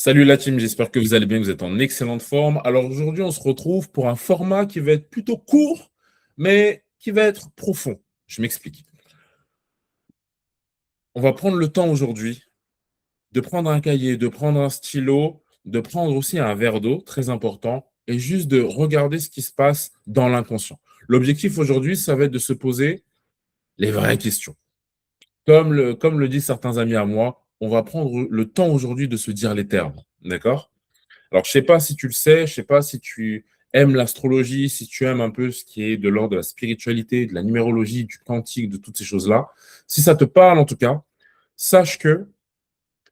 Salut la team, j'espère que vous allez bien, que vous êtes en excellente forme. Alors aujourd'hui, on se retrouve pour un format qui va être plutôt court, mais qui va être profond. Je m'explique. On va prendre le temps aujourd'hui de prendre un cahier, de prendre un stylo, de prendre aussi un verre d'eau, très important, et juste de regarder ce qui se passe dans l'inconscient. L'objectif aujourd'hui, ça va être de se poser les vraies questions. Comme le disent certains amis à moi, on va prendre le temps aujourd'hui de se dire les termes. D'accord? Alors, je ne sais pas si tu le sais, je ne sais pas si tu aimes l'astrologie, si tu aimes un peu ce qui est de l'ordre de la spiritualité, de la numérologie, du quantique, de toutes ces choses-là. Si ça te parle, en tout cas, sache que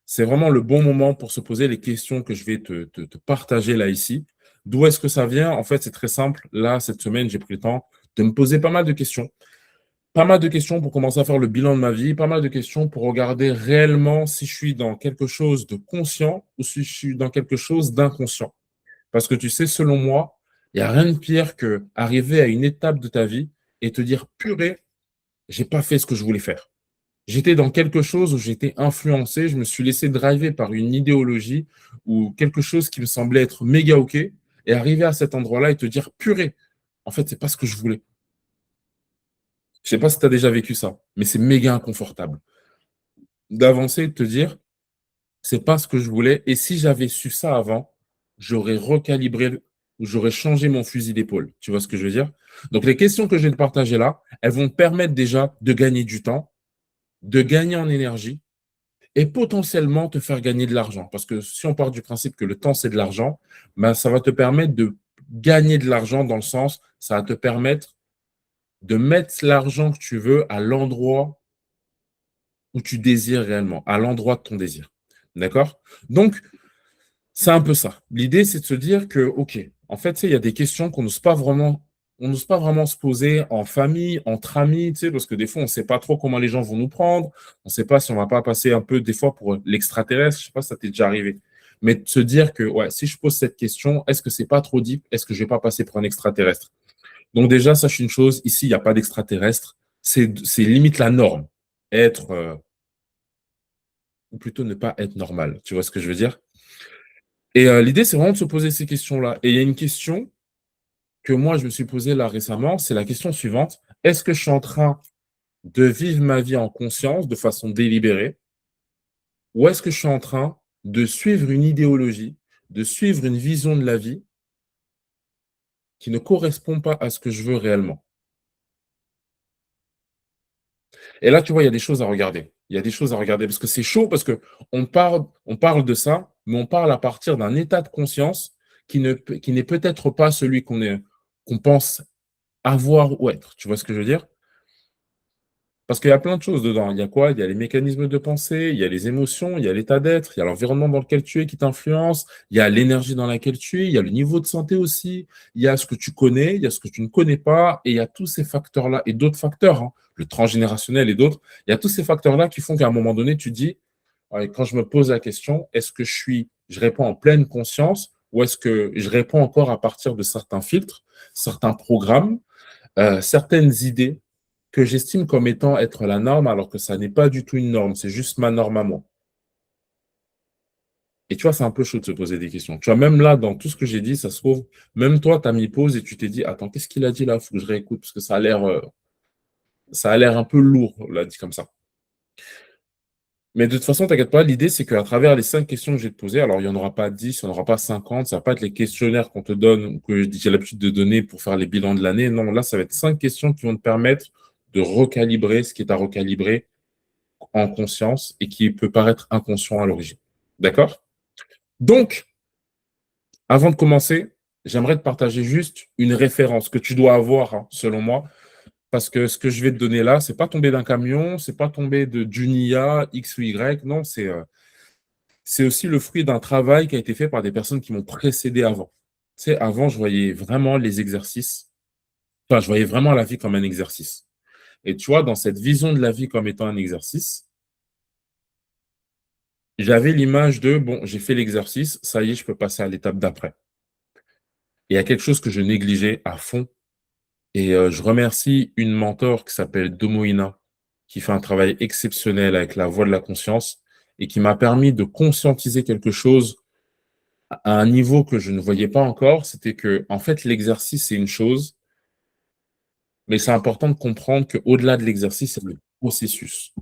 c'est vraiment le bon moment pour se poser les questions que je vais te partager là ici. D'où est-ce que ça vient? En fait, c'est très simple. Là, cette semaine, j'ai pris le temps de me poser pas mal de questions. Pas mal de questions pour commencer à faire le bilan de ma vie, pas mal de questions pour regarder réellement si je suis dans quelque chose de conscient ou si je suis dans quelque chose d'inconscient. Parce que tu sais, selon moi, il n'y a rien de pire que arriver à une étape de ta vie et te dire, purée, j'ai pas fait ce que je voulais faire. J'étais dans quelque chose où j'étais influencé, je me suis laissé driver par une idéologie ou quelque chose qui me semblait être méga OK, et arriver à cet endroit-là et te dire, purée, en fait, c'est pas ce que je voulais. Je sais pas si tu as déjà vécu ça, mais c'est méga inconfortable d'avancer et de te dire, c'est pas ce que je voulais. Et si j'avais su ça avant, j'aurais recalibré ou j'aurais changé mon fusil d'épaule. Tu vois ce que je veux dire? Donc, les questions que je vais te partager là, elles vont te permettre déjà de gagner du temps, de gagner en énergie et potentiellement te faire gagner de l'argent. Parce que si on part du principe que le temps, c'est de l'argent, ben, ça va te permettre de gagner de l'argent dans le sens, ça va te permettre de mettre l'argent que tu veux à l'endroit où tu désires réellement, à l'endroit de ton désir. D'accord? Donc, c'est un peu ça. L'idée, c'est de se dire que, OK, en fait, tu sais, il y a des questions on n'ose pas vraiment se poser en famille, entre amis, tu sais, parce que des fois, on ne sait pas trop comment les gens vont nous prendre. On ne sait pas si on va pas passer un peu, des fois, pour l'extraterrestre. Je ne sais pas si ça t'est déjà arrivé. Mais de se dire que, ouais, si je pose cette question, est-ce que c'est pas trop deep? Est-ce que je vais pas passer pour un extraterrestre? Donc, déjà, sache une chose, ici, il n'y a pas d'extraterrestre. C'est limite la norme. Être, ou plutôt ne pas être normal. Tu vois ce que je veux dire? Et l'idée, c'est vraiment de se poser ces questions-là. Et il y a une question que moi, je me suis posée là récemment, c'est la question suivante. Est-ce que je suis en train de vivre ma vie en conscience, de façon délibérée, ou est-ce que je suis en train de suivre une idéologie, de suivre une vision de la vie qui ne correspond pas à ce que je veux réellement? Et là, tu vois, il y a des choses à regarder. Il y a des choses à regarder parce que c'est chaud, parce que on parle de ça, mais on parle à partir d'un état de conscience qui n'est peut-être pas celui qu'on pense avoir ou être. Tu vois ce que je veux dire? Parce qu'il y a plein de choses dedans. Il y a quoi? Il y a les mécanismes de pensée, il y a les émotions, il y a l'état d'être, il y a l'environnement dans lequel tu es qui t'influence, il y a l'énergie dans laquelle tu es, il y a le niveau de santé aussi, il y a ce que tu connais, il y a ce que tu ne connais pas, et il y a tous ces facteurs-là, et d'autres facteurs, hein, le transgénérationnel et d'autres, il y a tous ces facteurs-là qui font qu'à un moment donné, tu dis, ouais, quand je me pose la question, est-ce que je réponds en pleine conscience, ou est-ce que je réponds encore à partir de certains filtres, certains programmes, certaines idées que j'estime comme étant être la norme, alors que ça n'est pas du tout une norme, c'est juste ma norme à moi. Et tu vois, c'est un peu chaud de se poser des questions. Tu vois, même là, dans tout ce que j'ai dit, ça se trouve, même toi, tu as mis pause et tu t'es dit, attends, qu'est-ce qu'il a dit là? Il faut que je réécoute, parce que ça a l'air un peu lourd, là, dit comme ça. Mais de toute façon, t'inquiète pas, l'idée, c'est qu'à travers les 5 questions que je vais te poser, alors il n'y en aura pas 10, il n'y en aura pas 50, ça va pas être les questionnaires qu'on te donne, ou que j'ai l'habitude de donner pour faire les bilans de l'année. Non, là, ça va être 5 questions qui vont te permettre de recalibrer ce qui est à recalibrer en conscience et qui peut paraître inconscient à l'origine. D'accord? Donc, avant de commencer, j'aimerais te partager juste une référence que tu dois avoir, hein, selon moi, parce que ce que je vais te donner là, c'est pas tombé d'un camion, c'est pas tombé d'une IA X ou Y, non, c'est aussi le fruit d'un travail qui a été fait par des personnes qui m'ont précédé avant. Tu sais, avant, je voyais vraiment les exercices, enfin, je voyais vraiment la vie comme un exercice. Et tu vois, dans cette vision de la vie comme étant un exercice, j'avais l'image de, bon, j'ai fait l'exercice, ça y est, je peux passer à l'étape d'après. Et il y a quelque chose que je négligeais à fond. Et je remercie une mentor qui s'appelle Domoina, qui fait un travail exceptionnel avec la voix de la conscience et qui m'a permis de conscientiser quelque chose à un niveau que je ne voyais pas encore, c'était que, en fait, l'exercice, c'est une chose, mais c'est important de comprendre qu'au-delà de l'exercice, c'est le processus.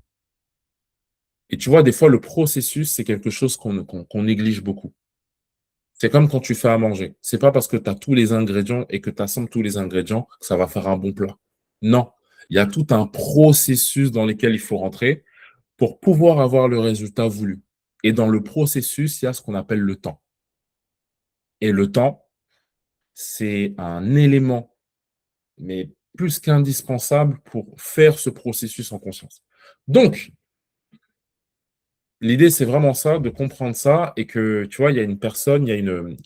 Et tu vois, des fois, le processus, c'est quelque chose qu'on néglige beaucoup. C'est comme quand tu fais à manger. C'est pas parce que tu as tous les ingrédients et que tu assembles tous les ingrédients que ça va faire un bon plat. Non, il y a tout un processus dans lequel il faut rentrer pour pouvoir avoir le résultat voulu. Et dans le processus, il y a ce qu'on appelle le temps. Et le temps, c'est un élément, mais plus qu'indispensable pour faire ce processus en conscience. Donc, l'idée, c'est vraiment ça, de comprendre ça, et que, tu vois, il y a une personne, il y a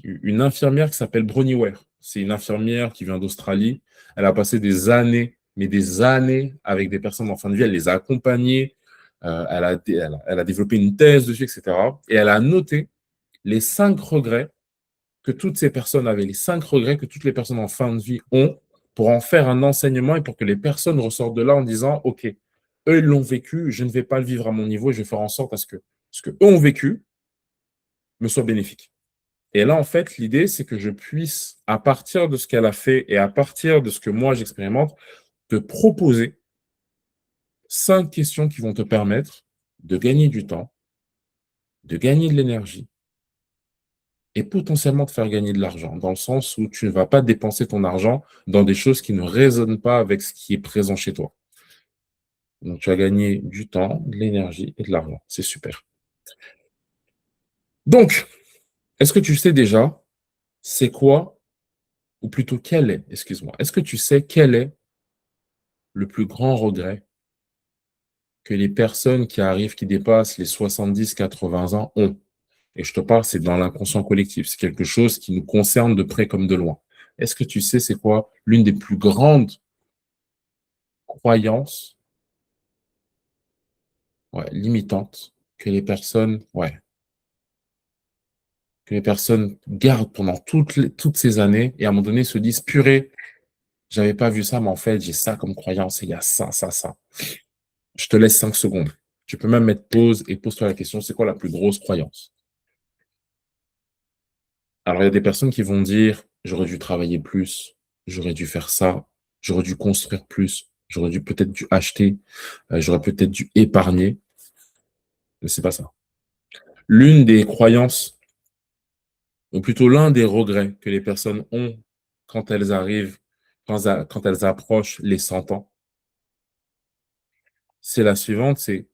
une infirmière qui s'appelle Bronnie Ware. C'est une infirmière qui vient d'Australie. Elle a passé des années, mais des années avec des personnes en fin de vie. Elle les a accompagnées. Elle a développé une thèse dessus, etc. Et elle a noté les 5 regrets que toutes ces personnes avaient, les 5 regrets que toutes les personnes en fin de vie ont, pour en faire un enseignement et pour que les personnes ressortent de là en disant, OK, eux, ils l'ont vécu, je ne vais pas le vivre à mon niveau, je vais faire en sorte à ce que ce qu'eux ont vécu me soit bénéfique. Et là, en fait, l'idée, c'est que je puisse, à partir de ce qu'elle a fait et à partir de ce que moi j'expérimente, te proposer 5 questions qui vont te permettre de gagner du temps, de gagner de l'énergie et potentiellement te faire gagner de l'argent, dans le sens où tu ne vas pas dépenser ton argent dans des choses qui ne résonnent pas avec ce qui est présent chez toi. Donc, tu as gagné du temps, de l'énergie et de l'argent. C'est super. Donc, est-ce que tu sais déjà, c'est quoi, ou plutôt quel est, excuse-moi, est-ce que tu sais quel est le plus grand regret que les personnes qui arrivent, qui dépassent les 70-80 ans ont? Et je te parle, c'est dans l'inconscient collectif. C'est quelque chose qui nous concerne de près comme de loin. Est-ce que tu sais c'est quoi l'une des plus grandes croyances, ouais, limitantes que les personnes, ouais, que les personnes gardent pendant toutes ces années et à un moment donné se disent, purée, j'avais pas vu ça, mais en fait, j'ai ça comme croyance et il y a ça, ça, ça. Je te laisse 5 secondes. Tu peux même mettre pause et pose-toi la question, c'est quoi la plus grosse croyance? Alors, il y a des personnes qui vont dire, j'aurais dû travailler plus, j'aurais dû faire ça, j'aurais dû construire plus, j'aurais dû peut-être dû acheter, j'aurais peut-être dû épargner, mais c'est pas ça. L'une des croyances, ou plutôt l'un des regrets que les personnes ont quand elles arrivent, quand elles approchent les 100 ans, c'est la suivante, c'est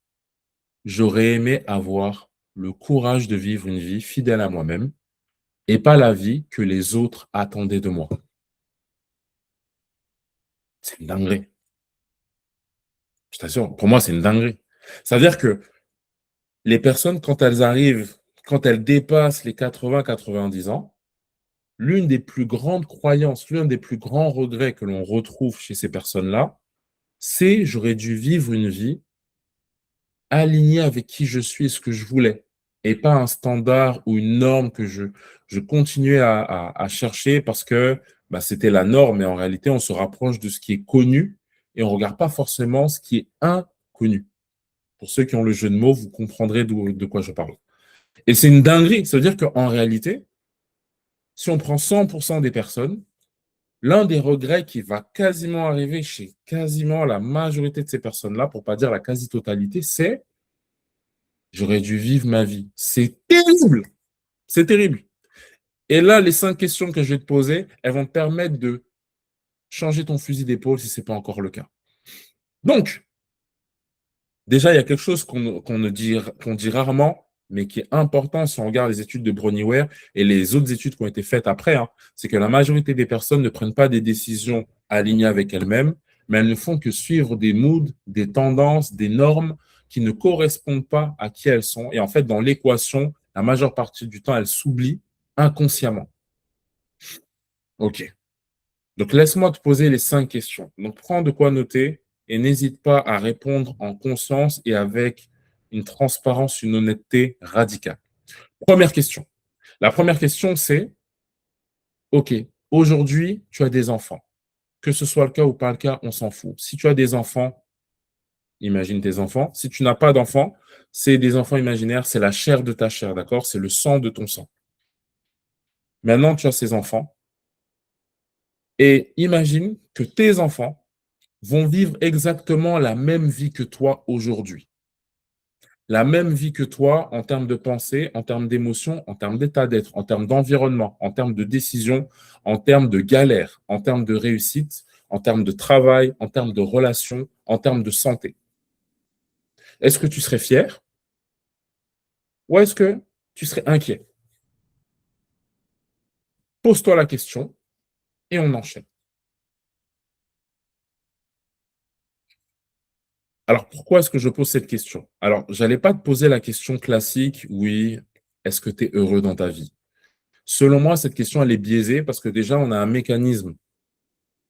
j'aurais aimé avoir le courage de vivre une vie fidèle à moi-même et pas la vie que les autres attendaient de moi. C'est une dinguerie. Je t'assure, pour moi, c'est une dinguerie. C'est-à-dire que les personnes, quand elles arrivent, quand elles dépassent les 80-90 ans, l'une des plus grandes croyances, l'un des plus grands regrets que l'on retrouve chez ces personnes-là, c'est j'aurais dû vivre une vie alignée avec qui je suis et ce que je voulais, et pas un standard ou une norme que je continuais à chercher parce que bah, c'était la norme, mais en réalité, on se rapproche de ce qui est connu et on ne regarde pas forcément ce qui est inconnu. Pour ceux qui ont le jeu de mots, vous comprendrez de quoi je parle. Et c'est une dinguerie. Ça veut dire qu'en réalité, si on prend 100% des personnes, l'un des regrets qui va quasiment arriver chez quasiment la majorité de ces personnes-là, pour ne pas dire la quasi-totalité, c'est j'aurais dû vivre ma vie. C'est terrible. C'est terrible. Et là, les 5 questions que je vais te poser, elles vont te permettre de changer ton fusil d'épaule si ce n'est pas encore le cas. Donc, déjà, il y a quelque chose qu'on dit rarement, mais qui est important si on regarde les études de Bronnie Ware et les autres études qui ont été faites après, hein, c'est que la majorité des personnes ne prennent pas des décisions alignées avec elles-mêmes, mais elles ne font que suivre des moods, des tendances, des normes qui ne correspondent pas à qui elles sont. Et en fait, dans l'équation, la majeure partie du temps, elles s'oublient inconsciemment. OK. Donc, laisse-moi te poser les 5 questions. Donc, prends de quoi noter et n'hésite pas à répondre en conscience et avec une transparence, une honnêteté radicale. Première question. La première question, c'est, OK, aujourd'hui, tu as des enfants. Que ce soit le cas ou pas le cas, on s'en fout. Si tu as des enfants, imagine tes enfants. Si tu n'as pas d'enfants, c'est des enfants imaginaires, c'est la chair de ta chair, d'accord? C'est le sang de ton sang. Maintenant, tu as ces enfants et imagine que tes enfants vont vivre exactement la même vie que toi aujourd'hui. La même vie que toi en termes de pensée, en termes d'émotion, en termes d'état d'être, en termes d'environnement, en termes de décision, en termes de galère, en termes de réussite, en termes de travail, en termes de relations, en termes de santé. Est-ce que tu serais fier ou est-ce que tu serais inquiet? Pose-toi la question et on enchaîne. Alors, pourquoi est-ce que je pose cette question? Alors, j'allais pas te poser la question classique, oui, est-ce que tu es heureux dans ta vie? Selon moi, cette question, elle est biaisée parce que déjà, on a un mécanisme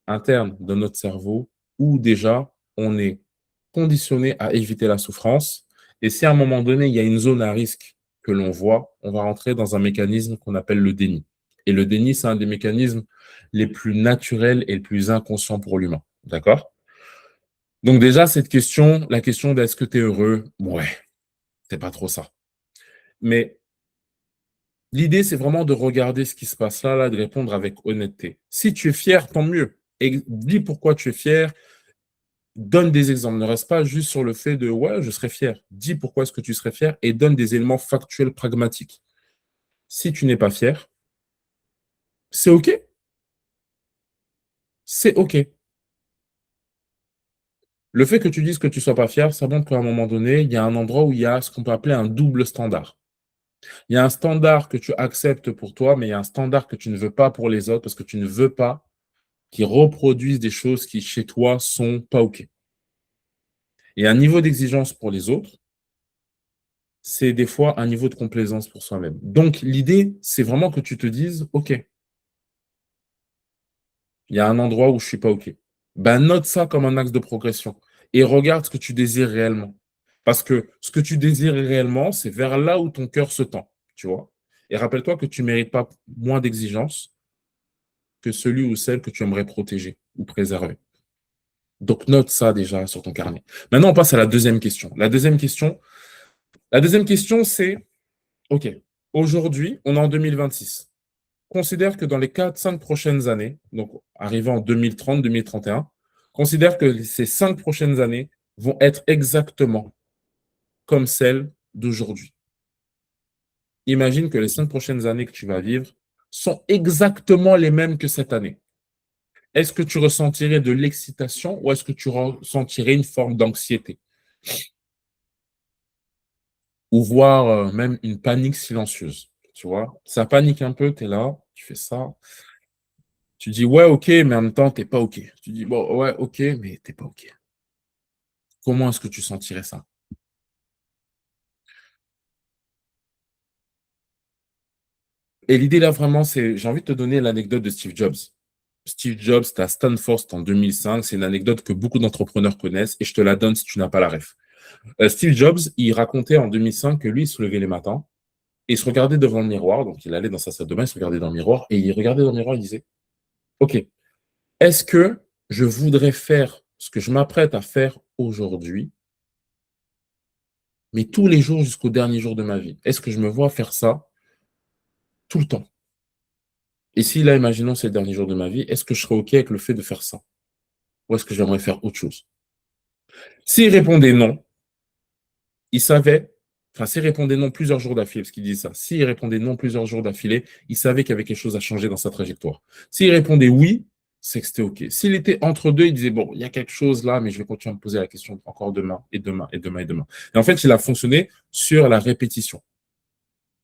interne de notre cerveau où déjà, on est conditionné à éviter la souffrance. Et si à un moment donné, il y a une zone à risque que l'on voit, on va rentrer dans un mécanisme qu'on appelle le déni. Et le déni, c'est un des mécanismes les plus naturels et les plus inconscients pour l'humain. D'accord? Donc déjà, cette question, la question d'est-ce que tu es heureux? Ouais, c'est pas trop ça. Mais l'idée, c'est vraiment de regarder ce qui se passe là, de répondre avec honnêteté. Si tu es fier, tant mieux. Et dis pourquoi tu es fier, donne des exemples. Ne reste pas juste sur le fait de ouais, je serais fier. Dis pourquoi est-ce que tu serais fier et donne des éléments factuels, pragmatiques. Si tu n'es pas fier, c'est OK. C'est OK. Le fait que tu dises que tu ne sois pas fier, ça montre qu'à un moment donné, il y a un endroit où il y a ce qu'on peut appeler un double standard. Il y a un standard que tu acceptes pour toi, mais il y a un standard que tu ne veux pas pour les autres parce que tu ne veux pas qu'ils reproduisent des choses qui, chez toi, sont pas OK. Et un niveau d'exigence pour les autres, c'est des fois un niveau de complaisance pour soi-même. Donc, l'idée, c'est vraiment que tu te dises, OK, il y a un endroit où je suis pas OK. Ben, note ça comme un axe de progression et regarde ce que tu désires réellement. Parce que ce que tu désires réellement, c'est vers là où ton cœur se tend, tu vois. Et rappelle-toi que tu ne mérites pas moins d'exigence que celui ou celle que tu aimerais protéger ou préserver. Donc, note ça déjà sur ton carnet. Maintenant, on passe à la deuxième question. La deuxième question, c'est, OK, aujourd'hui, on est en 2026. Considère que dans les 4-5 prochaines années, donc arrivant en 2030, 2031, considère que ces 5 prochaines années vont être exactement comme celles d'aujourd'hui. Imagine que les 5 prochaines années que tu vas vivre sont exactement les mêmes que cette année. Est-ce que tu ressentirais de l'excitation ou est-ce que tu ressentirais une forme d'anxiété? Ou voire même une panique silencieuse, tu vois? Ça panique un peu, tu es là, tu fais ça, tu dis: «Ouais, OK», mais en même temps, tu es pas OK. Tu dis: «Bon, ouais, OK», mais tu es pas OK. Comment est-ce que tu sentirais ça? Et l'idée là, vraiment, c'est j'ai envie de te donner l'anecdote de Steve Jobs. Steve Jobs, c'était à Stanford, c'était en 2005. C'est une anecdote que beaucoup d'entrepreneurs connaissent et je te la donne si tu n'as pas la ref. Steve Jobs, il racontait en 2005 que lui, il se levait les matins et il se regardait devant le miroir. Donc, il allait dans sa salle de bain, il se regardait dans le miroir et il regardait dans le miroir, il disait: OK, est-ce que je voudrais faire ce que je m'apprête à faire aujourd'hui, mais tous les jours jusqu'au dernier jour de ma vie? Est-ce que je me vois faire ça tout le temps? Et si là, imaginons c'est le dernier jour de ma vie, est-ce que je serais OK avec le fait de faire ça? Ou est-ce que j'aimerais faire autre chose? S'il répondait non, il savait, enfin, s'il répondait non plusieurs jours d'affilée, parce qu'il disait ça, s'il répondait non plusieurs jours d'affilée, il savait qu'il y avait quelque chose à changer dans sa trajectoire. S'il répondait oui, c'est que c'était OK. S'il était entre deux, il disait, bon, il y a quelque chose là, mais je vais continuer à me poser la question encore demain, et demain, et demain, et demain. Et en fait, il a fonctionné sur la répétition.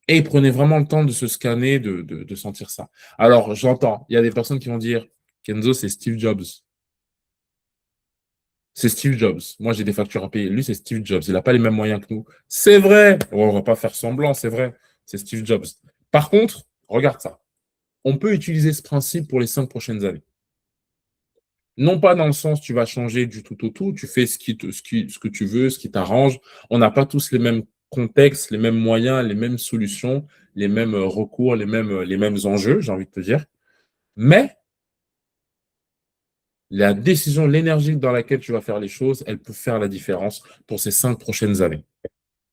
Et il prenait vraiment le temps de se scanner, de sentir ça. Alors, j'entends, il y a des personnes qui vont dire, Kenzo, c'est Steve Jobs. C'est Steve Jobs. Moi, j'ai des factures à payer. Lui, c'est Steve Jobs. Il n'a pas les mêmes moyens que nous. C'est vrai. On ne va pas faire semblant, c'est vrai. C'est Steve Jobs. Par contre, regarde ça. On peut utiliser ce principe pour les 5 prochaines années. Non pas dans le sens tu vas changer du tout au tout, tu fais ce que tu veux, ce qui t'arrange. On n'a pas tous les mêmes contextes, les mêmes moyens, les mêmes solutions, les mêmes recours, les mêmes enjeux, j'ai envie de te dire. Mais la décision, l'énergie dans laquelle tu vas faire les choses, elle peut faire la différence pour ces 5 prochaines années.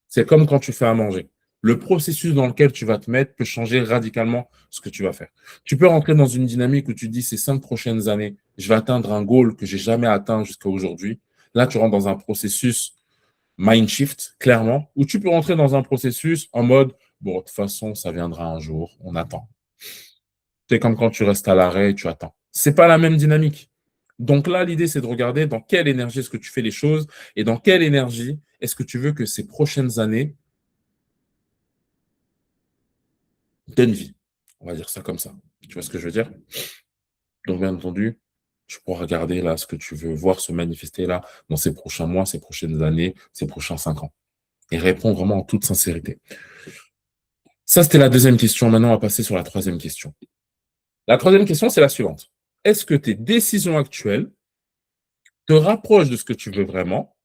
C'est comme quand tu fais à manger. le processus dans lequel tu vas te mettre peut changer radicalement ce que tu vas faire. Tu peux rentrer dans une dynamique où tu dis ces 5 prochaines années, je vais atteindre un goal que j'ai jamais atteint jusqu'à aujourd'hui. Là, tu rentres dans un processus mind shift, clairement, où tu peux rentrer dans un processus en mode, bon, de toute façon, ça viendra un jour, on attend. C'est comme quand tu restes à l'arrêt et tu attends. C'est pas la même dynamique. Donc là, l'idée, c'est de regarder dans quelle énergie est-ce que tu fais les choses et dans quelle énergie est-ce que tu veux que ces prochaines années donnent vie. On va dire ça comme ça. Tu vois ce que je veux dire? Donc, bien entendu, tu pourras regarder là ce que tu veux voir se manifester là dans ces prochains mois, ces prochaines années, ces prochains 5 ans. Et réponds vraiment en toute sincérité. Ça, c'était la deuxième question. Maintenant, on va passer sur la troisième question. La troisième question, c'est la suivante. Est-ce que tes décisions actuelles te rapprochent de ce que tu veux vraiment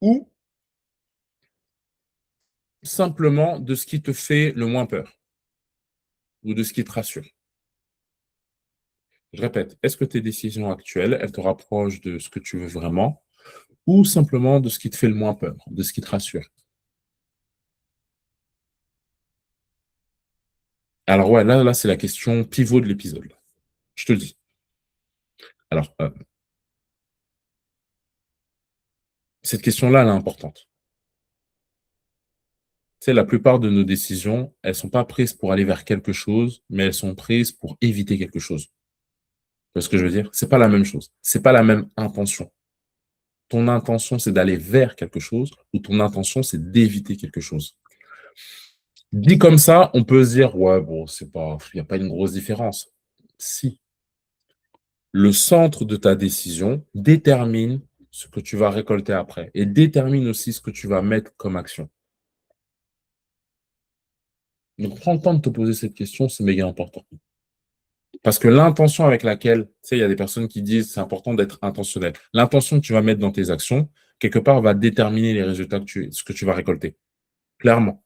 ou simplement de ce qui te fait le moins peur ou de ce qui te rassure? Je répète, est-ce que tes décisions actuelles, elles te rapprochent de ce que tu veux vraiment ou simplement de ce qui te fait le moins peur, de ce qui te rassure? Alors ouais, là, c'est la question pivot de l'épisode. Je te le dis. Alors, cette question-là, elle est importante. Tu sais, la plupart de nos décisions, elles sont pas prises pour aller vers quelque chose, mais elles sont prises pour éviter quelque chose. Tu vois ce que je veux dire? C'est pas la même chose. C'est pas la même intention. Ton intention, c'est d'aller vers quelque chose, ou ton intention, c'est d'éviter quelque chose. Dit comme ça, on peut se dire, ouais, bon, c'est pas, il n'y a pas une grosse différence. Si. Le centre de ta décision détermine ce que tu vas récolter après et détermine aussi ce que tu vas mettre comme action. Donc, prends le temps de te poser cette question, c'est méga important. Parce que l'intention avec laquelle, tu sais, il y a des personnes qui disent c'est important d'être intentionnel. L'intention que tu vas mettre dans tes actions, quelque part, va déterminer les résultats ce que tu vas récolter. Clairement.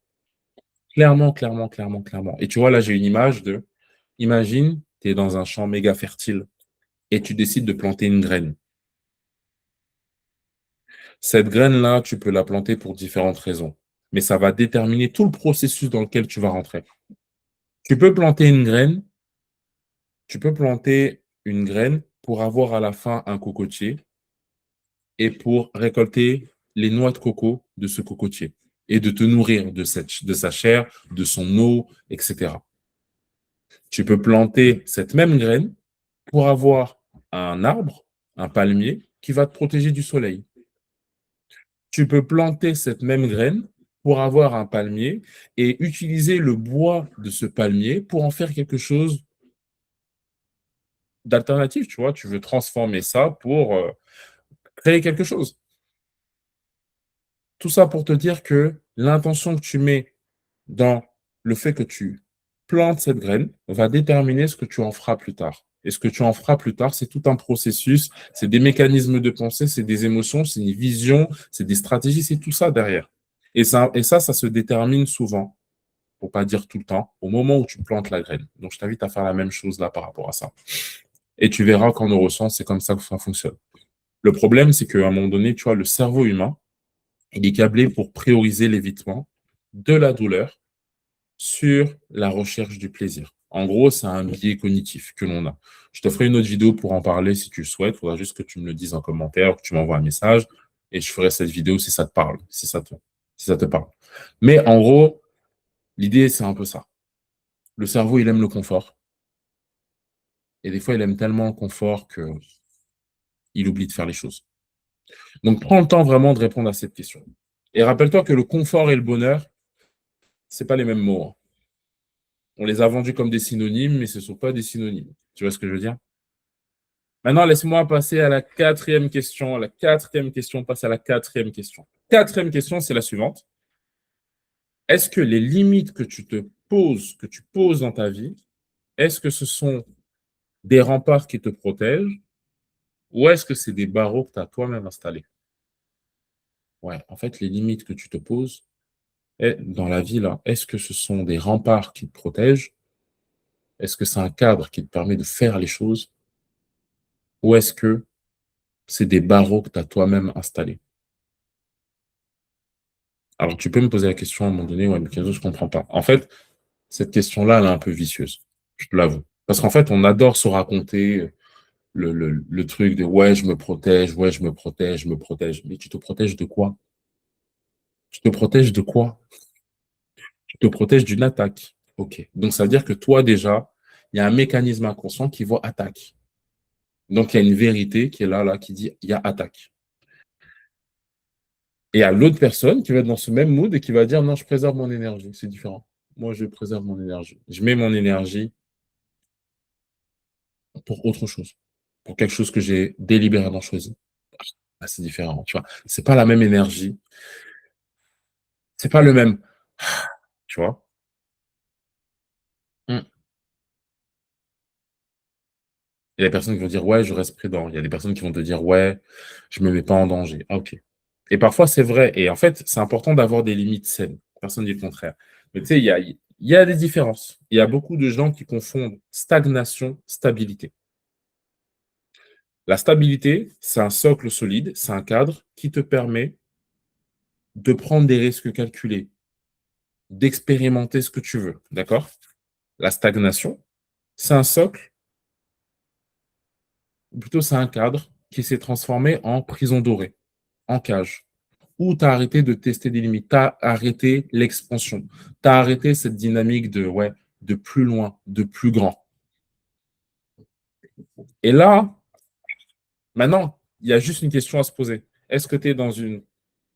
Clairement, clairement, clairement, clairement. Et tu vois, là, j'ai une image imagine, tu es dans un champ méga fertile et tu décides de planter une graine. Cette graine-là, tu peux la planter pour différentes raisons, mais ça va déterminer tout le processus dans lequel tu vas rentrer. Tu peux planter une graine, tu peux planter une graine pour avoir à la fin un cocotier et pour récolter les noix de coco de ce cocotier et de te nourrir de sa chair, de son eau, etc. Tu peux planter cette même graine pour avoir un arbre, un palmier, qui va te protéger du soleil. Tu peux planter cette même graine pour avoir un palmier et utiliser le bois de ce palmier pour en faire quelque chose d'alternatif, tu vois. Tu veux transformer ça pour créer quelque chose. Tout ça pour te dire que l'intention que tu mets dans le fait que tu plantes cette graine va déterminer ce que tu en feras plus tard. Et ce que tu en feras plus tard, c'est tout un processus, c'est des mécanismes de pensée, c'est des émotions, c'est une vision, c'est des stratégies, c'est tout ça derrière. Ça se détermine souvent, pour pas dire tout le temps, au moment où tu plantes la graine. Donc, je t'invite à faire la même chose là par rapport à ça. Et tu verras qu'en neurosciences, c'est comme ça que ça fonctionne. Le problème, c'est qu'à un moment donné, tu vois, le cerveau humain, il est câblé pour prioriser l'évitement de la douleur sur la recherche du plaisir. En gros, c'est un biais cognitif que l'on a. Je te ferai une autre vidéo pour en parler si tu le souhaites. Il faudra juste que tu me le dises en commentaire, que tu m'envoies un message et je ferai cette vidéo si ça te parle, si ça te parle. Mais en gros, l'idée, c'est un peu ça. Le cerveau, il aime le confort. Et des fois, il aime tellement le confort qu'il oublie de faire les choses. Donc, prends le temps vraiment de répondre à cette question. Et rappelle-toi que le confort et le bonheur, ce pas les mêmes mots, hein. On les a vendus comme des synonymes, mais ce ne sont pas des synonymes. Tu vois ce que je veux dire? Maintenant, laisse-moi passer à la quatrième question. La quatrième question, passe à la quatrième question. Quatrième question, c'est la suivante. Est-ce que les limites que tu te poses, que tu poses dans ta vie, est-ce que ce sont des remparts qui te protègent ou est-ce que c'est des barreaux que tu as toi-même installés? Ouais, en fait, les limites que tu te poses dans la vie, là, est-ce que ce sont des remparts qui te protègent? Est-ce que c'est un cadre qui te permet de faire les choses? Ou est-ce que c'est des barreaux que tu as toi-même installés? Alors, tu peux me poser la question à un moment donné, ouais, mais Kenzo, je comprends pas. En fait, cette question-là, elle est un peu vicieuse. Je te l'avoue. Parce qu'en fait, on adore se raconter le truc de ouais, je me protège, je me protège. Mais tu te protèges de quoi? Tu te protèges de quoi? Tu te protèges d'une attaque. OK. Donc, ça veut dire que toi, déjà, il y a un mécanisme inconscient qui voit attaque. Donc, il y a une vérité qui est là, qui dit il y a attaque. Et il y a l'autre personne qui va être dans ce même mood et qui va dire non, je préserve mon énergie. C'est différent. Moi, je préserve mon énergie. Je mets mon énergie pour autre chose, pour quelque chose que j'ai délibérément choisi. Ah, c'est différent, tu vois. C'est pas la même énergie, c'est pas le même, tu vois. Mm. Il y a des personnes qui vont dire ouais, je reste prudent. Il y a des personnes qui vont te dire ouais, je me mets pas en danger. Ah, ok. Et parfois, c'est vrai. Et en fait, c'est important d'avoir des limites saines. Personne ne dit le contraire. Mais tu sais, il y a des différences. Il y a beaucoup de gens qui confondent stagnation, stabilité. La stabilité, c'est un socle solide, c'est un cadre qui te permet de prendre des risques calculés, d'expérimenter ce que tu veux. D'accord? La stagnation, c'est un socle, ou plutôt c'est un cadre qui s'est transformé en prison dorée, en cage, où tu as arrêté de tester des limites, tu as arrêté l'expansion, tu as arrêté cette dynamique de, ouais, de plus loin, de plus grand. Et là, maintenant, il y a juste une question à se poser. Est-ce que tu es dans une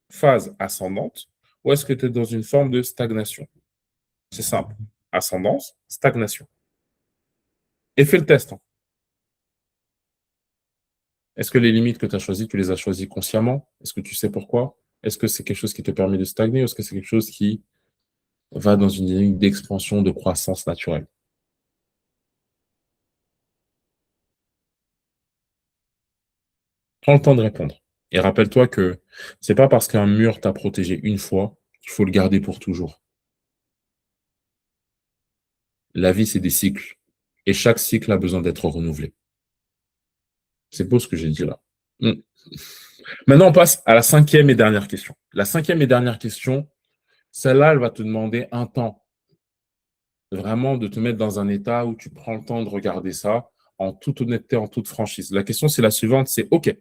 phase ascendante ou est-ce que tu es dans une forme de stagnation? C'est simple. Ascendance, stagnation. Et fais le test, hein. Est-ce que les limites que tu as choisies, tu les as choisies consciemment? Est-ce que tu sais pourquoi? Est-ce que c'est quelque chose qui te permet de stagner ou est-ce que c'est quelque chose qui va dans une dynamique d'expansion, de croissance naturelle? Prends le temps de répondre. Et rappelle-toi que c'est pas parce qu'un mur t'a protégé une fois qu'il faut le garder pour toujours. La vie, c'est des cycles. Et chaque cycle a besoin d'être renouvelé. C'est beau ce que j'ai dit là. Mm. Maintenant, on passe à la cinquième et dernière question. La cinquième et dernière question, celle-là, elle va te demander un temps, vraiment de te mettre dans un état où tu prends le temps de regarder ça en toute honnêteté, en toute franchise. La question, c'est la suivante, c'est OK,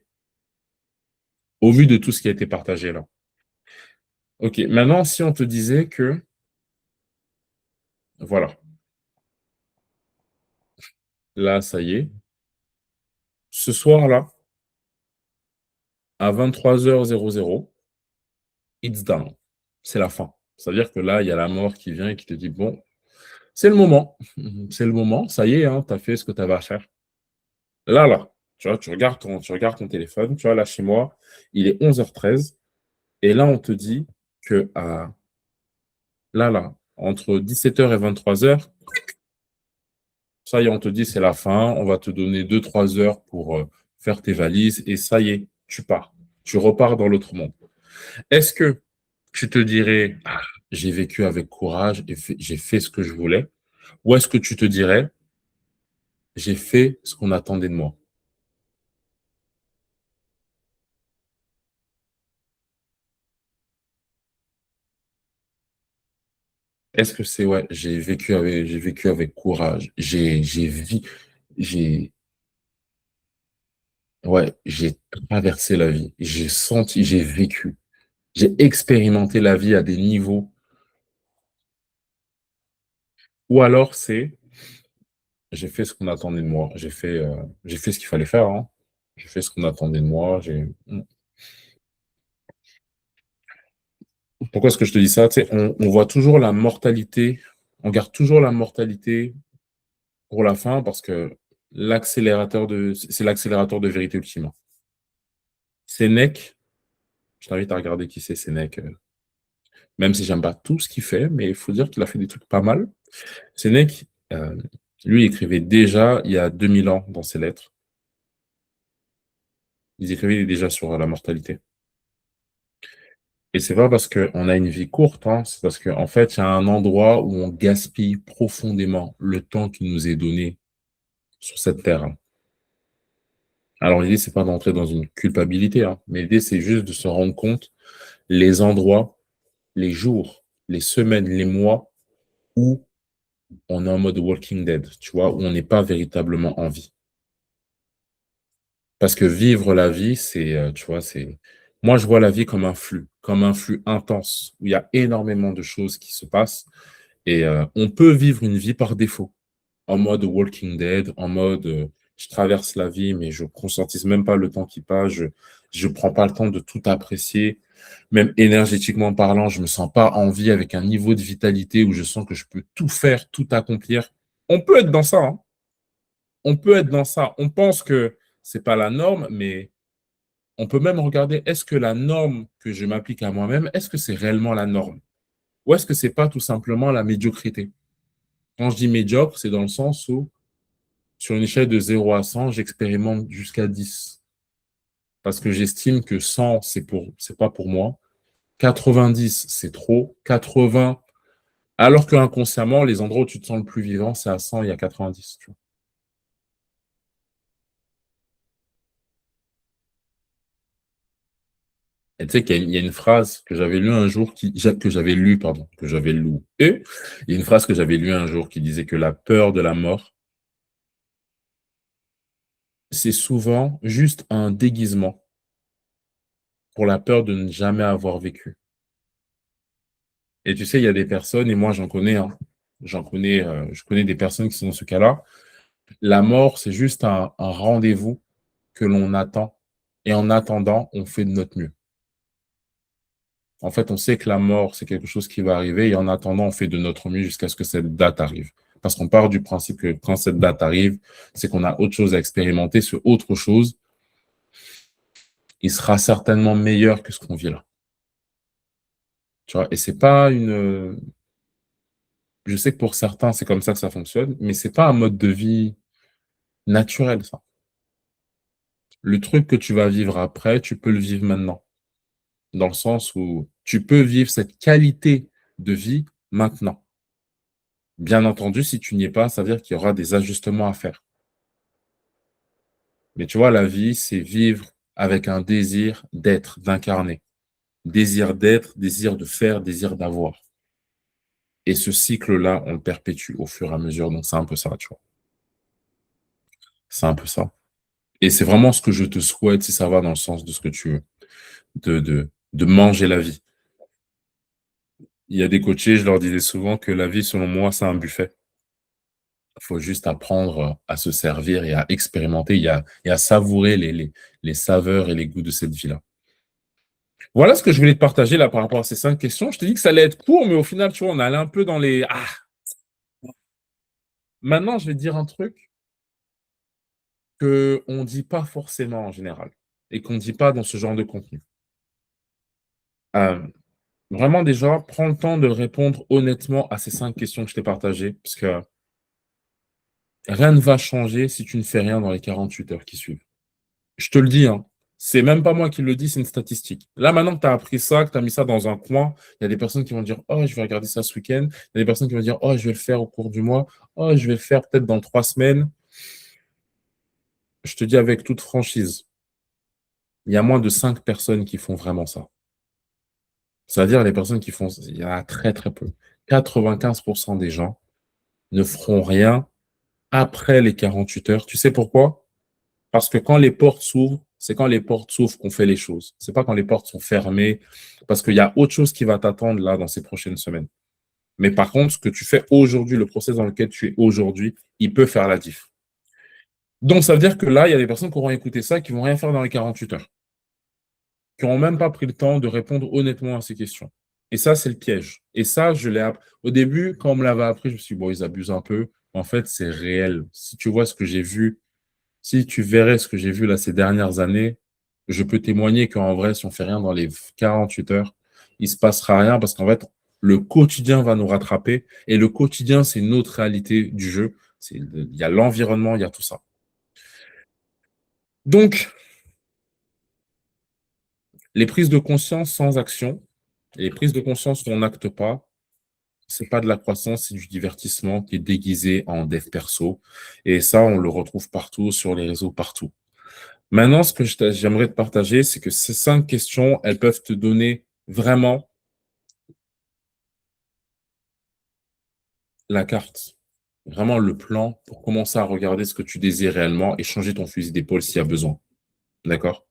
au vu de tout ce qui a été partagé là. OK, maintenant, si on te disait que, voilà, là, ça y est, ce soir-là, à 23h00, it's done. C'est la fin. C'est-à-dire que là, il y a la mort qui vient et qui te dit, bon, c'est le moment. C'est le moment. Ça y est, hein, tu as fait ce que tu avais à faire. Là, tu vois, tu regardes ton téléphone. Tu vois, là, chez moi, il est 11h13. Et là, on te dit que là, entre 17h et 23h, ça y est, on te dit c'est la fin. On va te donner 2, 3 heures pour faire tes valises. Et ça y est, tu pars. Tu repars dans l'autre monde. Est-ce que tu te dirais, ah, j'ai vécu avec courage et j'ai fait ce que je voulais? Ou est-ce que tu te dirais, j'ai fait ce qu'on attendait de moi? Est-ce que c'est, ouais, j'ai vécu avec courage, j'ai, ouais, j'ai traversé la vie, j'ai senti, j'ai vécu, j'ai expérimenté la vie à des niveaux, ou alors c'est, j'ai fait ce qu'on attendait de moi, j'ai fait ce qu'il fallait faire, hein. J'ai fait ce qu'on attendait de moi, Pourquoi est-ce que je te dis ça? Tu sais, on voit toujours la mortalité, on garde toujours la mortalité pour la fin parce que c'est l'accélérateur de vérité ultime. Sénèque, je t'invite à regarder qui c'est Sénèque, même si j'aime pas tout ce qu'il fait, mais il faut dire qu'il a fait des trucs pas mal. Sénèque, lui, il écrivait déjà il y a 2000 ans dans ses lettres. Il écrivait déjà sur la mortalité. Et c'est pas parce qu'on a une vie courte, hein, c'est parce qu'en fait, il y a un endroit où on gaspille profondément le temps qui nous est donné sur cette terre, hein. Alors, l'idée, c'est pas d'entrer dans une culpabilité, hein, mais l'idée, c'est juste de se rendre compte les endroits. les jours, les semaines, les mois où on est en mode Walking Dead, tu vois, où on n'est pas véritablement en vie. Parce que vivre la vie, c'est, tu vois, c'est... Moi, je vois la vie comme un flux intense, où il y a énormément de choses qui se passent, et on peut vivre une vie par défaut, en mode Walking Dead, en mode je traverse la vie, mais je ne conscientise même pas le temps qui passe, je prends pas le temps de tout apprécier, même énergétiquement parlant, je me sens pas en vie avec un niveau de vitalité où je sens que je peux tout faire, tout accomplir. On peut être dans ça, hein. On peut être dans ça. On pense que c'est pas la norme, mais on peut même regarder, est-ce que la norme que je m'applique à moi-même, est-ce que c'est réellement la norme? Ou est-ce que c'est pas tout simplement la médiocrité? Quand je dis médiocre, c'est dans le sens où, sur une échelle de 0 à 100, j'expérimente jusqu'à 10. Parce que j'estime que 100, c'est pas pour moi. 90, c'est trop. 80, alors que inconsciemment, les endroits où tu te sens le plus vivant, c'est à 100 et à 90. Tu vois. Et tu sais qu'il y a une phrase que j'avais lue un jour, que j'avais lue, pardon, que j'avais lu. Et il y a une phrase que j'avais lue un jour qui disait que la peur de la mort, c'est souvent juste un déguisement pour la peur de ne jamais avoir vécu. Et tu sais, il y a des personnes, et moi j'en connais, hein, je connais des personnes qui sont dans ce cas-là. La mort, c'est juste un rendez-vous que l'on attend. Et en attendant, on fait de notre mieux. En fait, on sait que la mort, c'est quelque chose qui va arriver, et en attendant, on fait de notre mieux jusqu'à ce que cette date arrive. Parce qu'on part du principe que quand cette date arrive, c'est qu'on a autre chose à expérimenter, sur autre chose, il sera certainement meilleur que ce qu'on vit là. Tu vois, et c'est pas une. Je sais que pour certains, c'est comme ça que ça fonctionne, mais c'est pas un mode de vie naturel, ça. Le truc que tu vas vivre après, tu peux le vivre maintenant. Dans le sens où tu peux vivre cette qualité de vie maintenant. Bien entendu, si tu n'y es pas, ça veut dire qu'il y aura des ajustements à faire. Mais tu vois, la vie, c'est vivre avec un désir d'être, d'incarner. Désir d'être, désir de faire, désir d'avoir. Et ce cycle-là, on le perpétue au fur et à mesure. Donc, c'est un peu ça, tu vois. C'est un peu ça. Et c'est vraiment ce que je te souhaite, si ça va dans le sens de ce que tu veux, de manger la vie. Il y a des coachés, je leur disais souvent que la vie, selon moi, c'est un buffet. Il faut juste apprendre à se servir et à expérimenter et à savourer les saveurs et les goûts de cette vie-là. Voilà ce que je voulais te partager là par rapport à ces 5 questions. Je te dis que ça allait être court, mais au final, tu vois, on allait un peu dans les... Ah, maintenant, je vais te dire un truc qu'on ne dit pas forcément en général et qu'on ne dit pas dans ce genre de contenu. Euh, Vraiment, déjà, prends le temps de répondre honnêtement à ces 5 questions que je t'ai partagées, parce que rien ne va changer si tu ne fais rien dans les 48 heures qui suivent. Je te le dis, hein. C'est même pas moi qui le dis, c'est une statistique. Là, maintenant que tu as appris ça, que tu as mis ça dans un coin, il y a des personnes qui vont dire, oh, je vais regarder ça ce week-end. Il y a des personnes qui vont dire, oh, je vais le faire au cours du mois. Oh, je vais le faire peut-être dans 3 semaines. Je te dis avec toute franchise, il y a moins de 5 personnes qui font vraiment ça. C'est-à-dire les personnes qui font, il y en a très, très peu. 95% des gens ne feront rien après les 48 heures. Tu sais pourquoi? Parce que quand les portes s'ouvrent, c'est quand les portes s'ouvrent qu'on fait les choses. C'est pas quand les portes sont fermées, parce qu'il y a autre chose qui va t'attendre là dans ces prochaines semaines. Mais par contre, ce que tu fais aujourd'hui, le process dans lequel tu es aujourd'hui, il peut faire la diff. Donc, ça veut dire que là, il y a des personnes qui auront écouté ça, qui vont rien faire dans les 48 heures, qui n'auront même pas pris le temps de répondre honnêtement à ces questions. Et ça, c'est le piège. Et ça, je l'ai appris. Au début, quand on me l'avait appris, je me suis dit, bon, ils abusent un peu. En fait, c'est réel. Si tu vois ce que j'ai vu, si tu verrais ce que j'ai vu là ces dernières années, je peux témoigner qu'en vrai, si on fait rien dans les 48 heures, il se passera rien parce qu'en fait, le quotidien va nous rattraper et le quotidien, c'est notre réalité du jeu. Il y a l'environnement, il y a tout ça. Donc, les prises de conscience sans action, et les prises de conscience où on n'acte pas, c'est pas de la croissance, c'est du divertissement qui est déguisé en dev perso. Et ça, on le retrouve partout, sur les réseaux, partout. Maintenant, ce que j'aimerais te partager, c'est que ces 5 questions, elles peuvent te donner vraiment la carte, vraiment le plan pour commencer à regarder ce que tu désires réellement et changer ton fusil d'épaule s'il y a besoin. D'accord?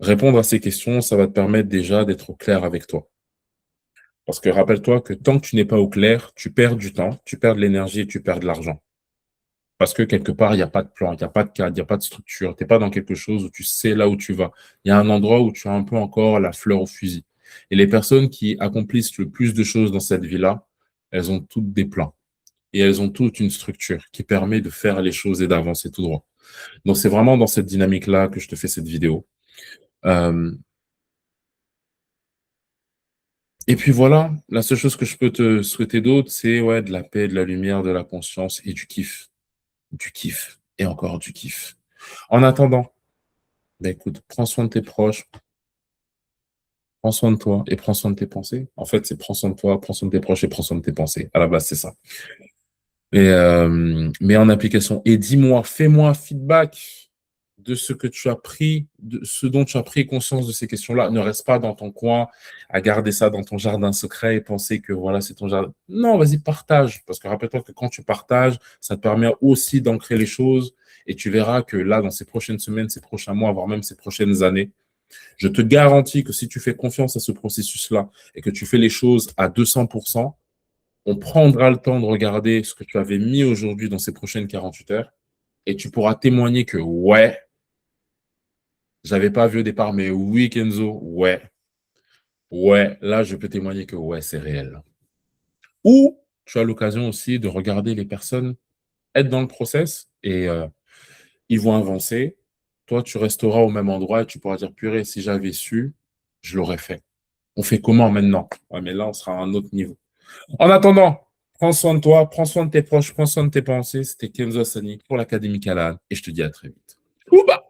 Répondre à ces questions, ça va te permettre déjà d'être au clair avec toi. Parce que rappelle-toi que tant que tu n'es pas au clair, tu perds du temps, tu perds de l'énergie et tu perds de l'argent. Parce que quelque part, il n'y a pas de plan, il n'y a pas de cadre, il n'y a pas de structure. Tu n'es pas dans quelque chose où tu sais là où tu vas. Il y a un endroit où tu as un peu encore la fleur au fusil. Et les personnes qui accomplissent le plus de choses dans cette vie-là, elles ont toutes des plans. Et elles ont toutes une structure qui permet de faire les choses et d'avancer tout droit. Donc, c'est vraiment dans cette dynamique-là que je te fais cette vidéo. Euh, et puis voilà, la seule chose que je peux te souhaiter d'autre, c'est ouais, de la paix, de la lumière, de la conscience et du kiff. Du kiff. Et encore du kiff. En attendant, bah écoute, prends soin de tes proches, prends soin de toi et prends soin de tes pensées. En fait, c'est prends soin de toi, prends soin de tes proches et prends soin de tes pensées. À la base, c'est ça. Et mets en application. Et dis-moi, fais-moi un feedback de ce que tu as pris, de ce dont tu as pris conscience de ces questions-là. Ne reste pas dans ton coin à garder ça dans ton jardin secret et penser que voilà, c'est ton jardin. Non, vas-y, partage. Parce que rappelle-toi que quand tu partages, ça te permet aussi d'ancrer les choses. Et tu verras que là, dans ces prochaines semaines, ces prochains mois, voire même ces prochaines années, je te garantis que si tu fais confiance à ce processus-là et que tu fais les choses à 200%, on prendra le temps de regarder ce que tu avais mis aujourd'hui dans ces prochaines 48 heures et tu pourras témoigner que ouais, j'avais pas vu au départ, mais oui, Kenzo, ouais, ouais, là, je peux témoigner que ouais, c'est réel. Ou tu as l'occasion aussi de regarder les personnes être dans le process et ils vont avancer. Toi, tu resteras au même endroit et tu pourras dire, purée, si j'avais su, je l'aurais fait. On fait comment maintenant? Ouais, mais là, on sera à un autre niveau. En attendant, prends soin de toi, prends soin de tes proches, prends soin de tes pensées. C'était Kenzo Sani pour l'Académie Calan et je te dis à très vite. Ouba